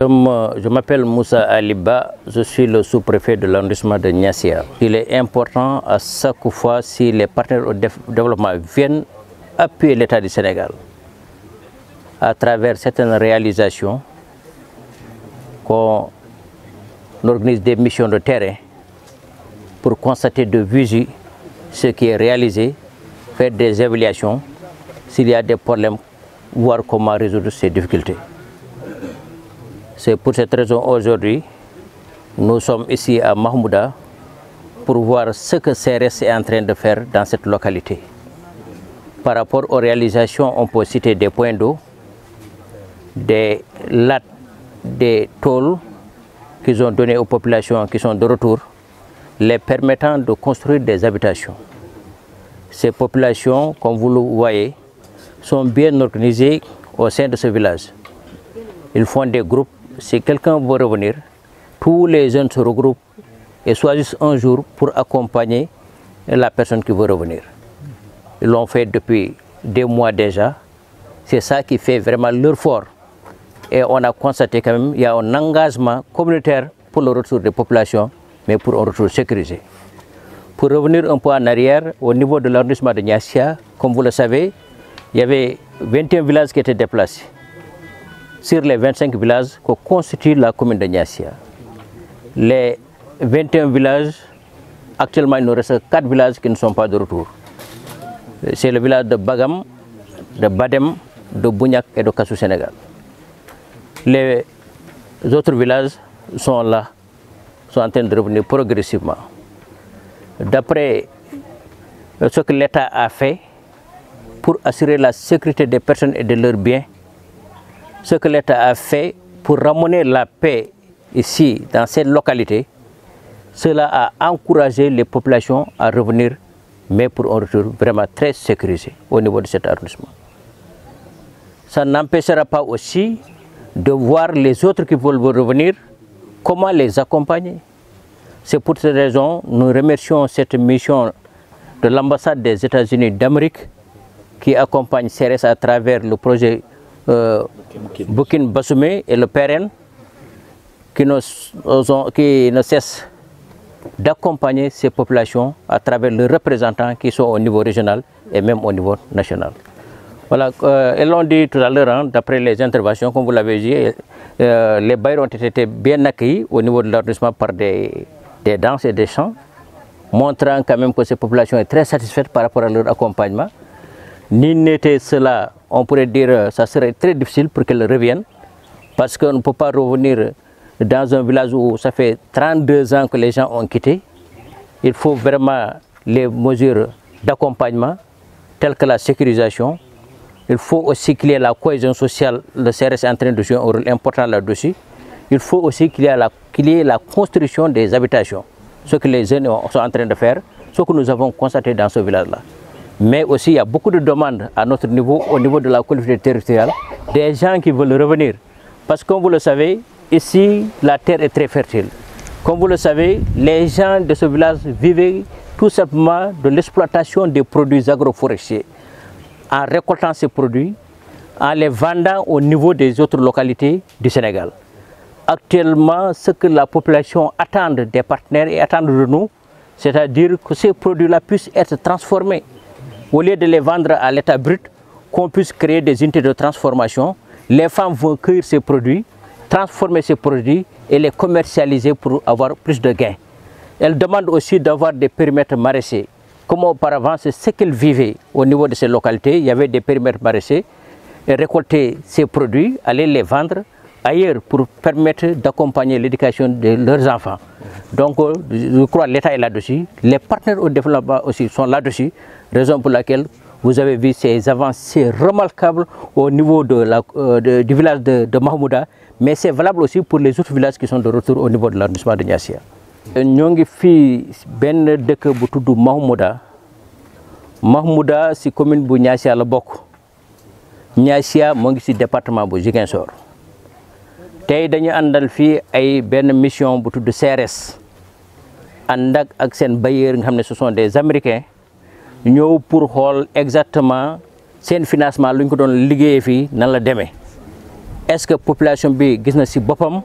Je m'appelle Moussa Aliba, je suis le sous-préfet de l'arrondissement de Niassia. Il est important à chaque fois si les partenaires au développement viennent appuyer l'État du Sénégal à travers certaines réalisations, qu'on organise des missions de terrain pour constater de visu ce qui est réalisé, faire des évaluations, s'il y a des problèmes, voir comment résoudre ces difficultés. C'est pour cette raison aujourd'hui, nous sommes ici à Mahmouda pour voir ce que CRS est en train de faire dans cette localité. Par rapport aux réalisations, on peut citer des points d'eau, des lattes, des tôles qu'ils ont donné aux populations qui sont de retour, les permettant de construire des habitations. Ces populations, comme vous le voyez, sont bien organisées au sein de ce village. Ils font des groupes. Si quelqu'un veut revenir, tous les jeunes se regroupent et choisissent un jour pour accompagner la personne qui veut revenir. Ils l'ont fait depuis des mois déjà. C'est ça qui fait vraiment leur fort. Et on a constaté quand même qu'il y a un engagement communautaire pour le retour des populations, mais pour un retour sécurisé. Pour revenir un peu en arrière, au niveau de l'arrondissement de Niassia, comme vous le savez, il y avait 21 villages qui étaient déplacés sur les 25 villages que constitue la commune de Niassia. Les 21 villages, actuellement il nous reste 4 villages qui ne sont pas de retour. C'est le village de Bagam, de Badem, de Bougnac et de Kassou Sénégal. Les autres villages sont là, sont en train de revenir progressivement. D'après ce que l'État a fait pour assurer la sécurité des personnes et de leurs biens, ce que l'État a fait pour ramener la paix ici, dans cette localité, cela a encouragé les populations à revenir, mais pour un retour vraiment très sécurisé au niveau de cet arrondissement. Ça n'empêchera pas aussi de voir les autres qui veulent revenir, comment les accompagner. C'est pour cette raison que nous remercions cette mission de l'ambassade des États-Unis d'Amérique qui accompagne CRS à travers le projet Boukin Bassoumé et le PRN qui ne cessent d'accompagner ces populations à travers les représentants qui sont au niveau régional et même au niveau national. Voilà, ils l'ont dit tout à l'heure, d'après les interventions, comme vous l'avez dit, les bailleurs ont été bien accueillis au niveau de l'arrondissement par des danses et des chants, montrant quand même que ces populations sont très satisfaites par rapport à leur accompagnement. Ni n'était cela, on pourrait dire que ça serait très difficile pour qu'elles reviennent, parce qu'on ne peut pas revenir dans un village où ça fait 32 ans que les gens ont quitté. Il faut vraiment les mesures d'accompagnement, telles que la sécurisation. Il faut aussi qu'il y ait la cohésion sociale. Le CRS est en train de jouer un rôle important là-dessus. Il faut aussi qu'il y ait la construction des habitations, ce que les jeunes sont en train de faire, ce que nous avons constaté dans ce village-là. Mais aussi, il y a beaucoup de demandes à notre niveau, au niveau de la collectivité territoriale, des gens qui veulent revenir. Parce que comme vous le savez, ici, la terre est très fertile. Comme vous le savez, les gens de ce village vivaient tout simplement de l'exploitation des produits agroforestiers. En récoltant ces produits, en les vendant au niveau des autres localités du Sénégal. Actuellement, ce que la population attend des partenaires et attend de nous, c'est-à-dire que ces produits-là puissent être transformés. Au lieu de les vendre à l'état brut, qu'on puisse créer des unités de transformation, les femmes vont cueillir ces produits, transformer ces produits et les commercialiser pour avoir plus de gains. Elles demandent aussi d'avoir des périmètres maraîchers. Comme auparavant, c'est ce qu'elles vivaient au niveau de ces localités. Il y avait des périmètres maraîchers et récolter ces produits, aller les vendre ailleurs pour permettre d'accompagner l'éducation de leurs enfants. Donc, je crois que l'État est là-dessus. Les partenaires au développement aussi sont là-dessus. Raison pour laquelle vous avez vu ces avancées remarquables au niveau du village de Mahmouda, mais c'est valable aussi pour les autres villages qui sont de retour au niveau de l'arrondissement de Niassia. Nous avons fait ben dëkk bu tudd Mahmouda. Mahmouda si commune bu Niassia la bokk. Niassia mo ngi ci département bu Ziguinchor. Tay dañu andal fi ay ben mission bu tudd CRS. Andak ak sen bailleurs nga xamné ce sont des Américains. Ñëw pour xool exactement seen financement luñ ko doon liggéeyee fii nan la demee est-ce que population bi gis na si boppam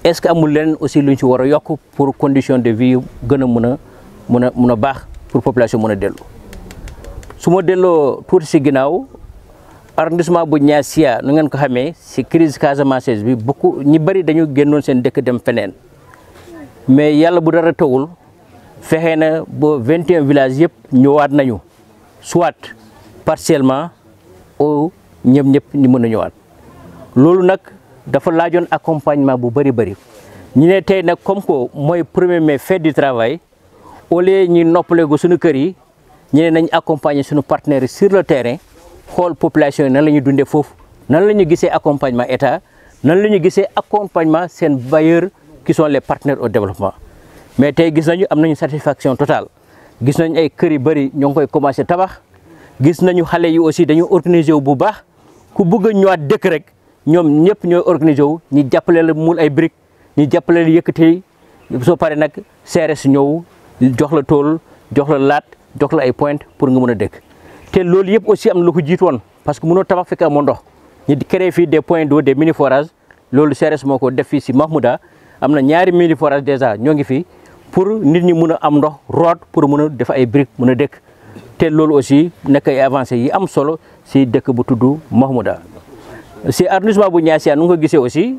est-ce que amul leneen aussi lu ñu ci war a yokk pour condition de vie gën a mun a baax pour population mën a dellu. su ma delloo tuuti si ginnaaw arrondissement bu Niassia nu ngeen ko xamee si crise Casamance bi ñi bëri dañu génnoon seen dëkk dem feneen mais yàlla bu dara tawul fexe na ba 21 villages yëpp ñëwaat nañu soit partiellement ou ñëpp ñu mën a ñëwaat. loolu nag dafa laajoon accompagnement bu bëri ñu ne tey nag comme que mooy 1er mai fête du travail au lieu ñu noppaleegu suñu kër yi ñu ne nañ accompagner suñu partenaires sur le terrain xool population yi nan la ñuy dundee foofu nan la ñu gisee accompagnement état nan la ñu gisee accompagnement seen bailleurs qui sont les partenaires au développement. mais tey gis nañu am nañu satisfaction totale gis nañu ay kër yu bëri ñoo ngi koy commencé tabax gis nañu xale yi aussi dañu organiser wu bu baax ku bëgg a ñëwaat dëkk rek ñoom ñëpp ñooy organiser wu ñu jàppale la muul ay briques ñu jàppale la yëkkati soo paree nag CRS ñëw jox la tool jox la laat jox la ay point pour nga mën a dëkk. te loolu yëpp aussi am na lu ko jiitu woon parce que mënoo tabax fekk amoo ndox ñu créé fii des points d'eau des mini forages loolu CRS moo ko def fii si Mahmouda am na ñaari mini forage déjà ñoo ngi fi pour nit ñi mun a am ndox root pour mun a def ay briques mun a dëkk te loolu aussi nekk ay avancées yi am solo si dëkk bu tudd Mahmouda. si arrondissement bu Niassia nu nga ko gisee aussi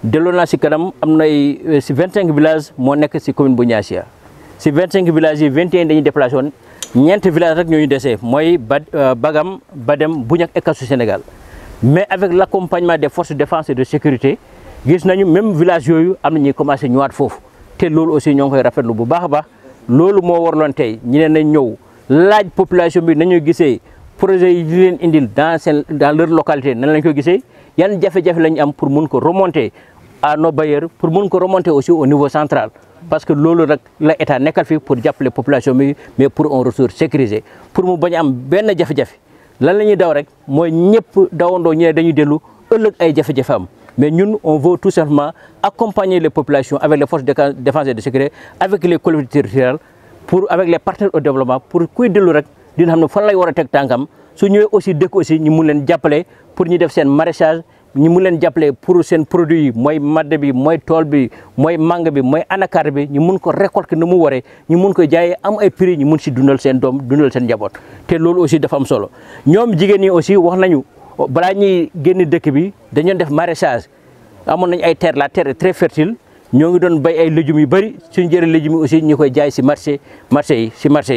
delloo naa si kanam am na ay si 25 villages moo nekk si commune bu Niassia si 25 villages yi 21 dañuy déplacé woon ñeenti villages rek ñoo ñu desee mooy Bagam Badem Bouniak et Kassou Sénégal mais avec l' accompagnement des forces de défense et de sécurité gis nañu même village yooyu am na ñuy commencé ñëwaat foofu te loolu aussi ñoo ngi koy rafetlu bu baax a baax loolu moo warloon tey ñu ne nañ ñëw laaj population bi nañu gisee projet yi di leen indil dans leur localité nan lañ ko gisee yan jafe-jafe la ñu am pour mun ko remonter à nos bailleurs pour mun ko remonter aussi au niveau central parce que loolu rek la état nekkal fi pour jàppale population bi mais pour un retour sécurisé pour mu bañ am benn jafe-jafe lan la ñuy daw rek mooy ñëpp dawandoo ñu ne dañuy dellu ëllëg ay jafe-jafe am mais ñun on veut tout simplement accompagner les populations avec les forces de défense et de sécurité avec les collectivités territoriales pour avec les partenaires au développement pour kuy dellu rek dina xam ne fan lay war a teg tànkam su ñëwee aussi dëkk aussi ñu mun leen jàppale pour ñu def seen maraîchage ñu mun leen jàppale pour seen produit yi mooy madd bi mooy tool bi mooy màng bi mooy anacarde bi ñu mun ko récolter ni mu waree ñu mun ko jaayee am ay prix ñu mun si dundal seen doom dundal seen njaboot te loolu aussi dafa am solo ñoom jigéen ñi aussi wax nañu balaa ñuy génn dëkk bi dañu def maraîchage amoon nañu ay terre la terre est très fertile ñoo ngi doon bay ay légumes yu bëri suñu jëlee légumes yi aussi ñu koy jaay si marché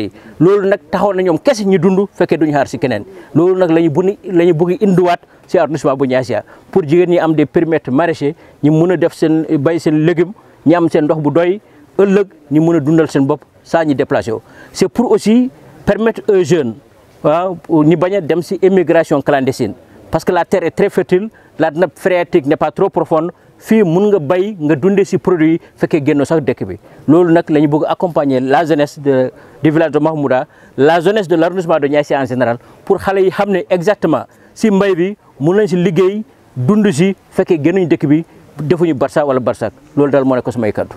yi loolu nag taxaw na ñoom kese ñu dund fekkee duñu xaar si keneen loolu nag la ñu bëgg indiwaat si arrondissement bu Niassia pour jigéen ñi am des périmètres maraîchers ñu mun a def seen bay seen légumes ñu am seen ndox bu doy ëllëg ñu mun a dundal seen bopp saa ñu déplacé wu. c'est pour aussi permettre aux jeunes waaw ñu bañ a dem si immigration clandestine parce que la terre est très fertile la nappe phréatique n'est pas trop profonde. fii mun nga bay nga dundee si produit yi fekkee génnoo sax dëkk bi loolu nag la ñu bëgg accompagner la jeunesse du village de Mahmouda la jeunesse de l' arrondissement de Niassia en général pour xale yi xam ne exactement si mbay bi mun nañ si liggéey dund si fekkee génnuñu dëkk bi defuñu barsa wala barsak loolu daal moo nekk ko samay kaddu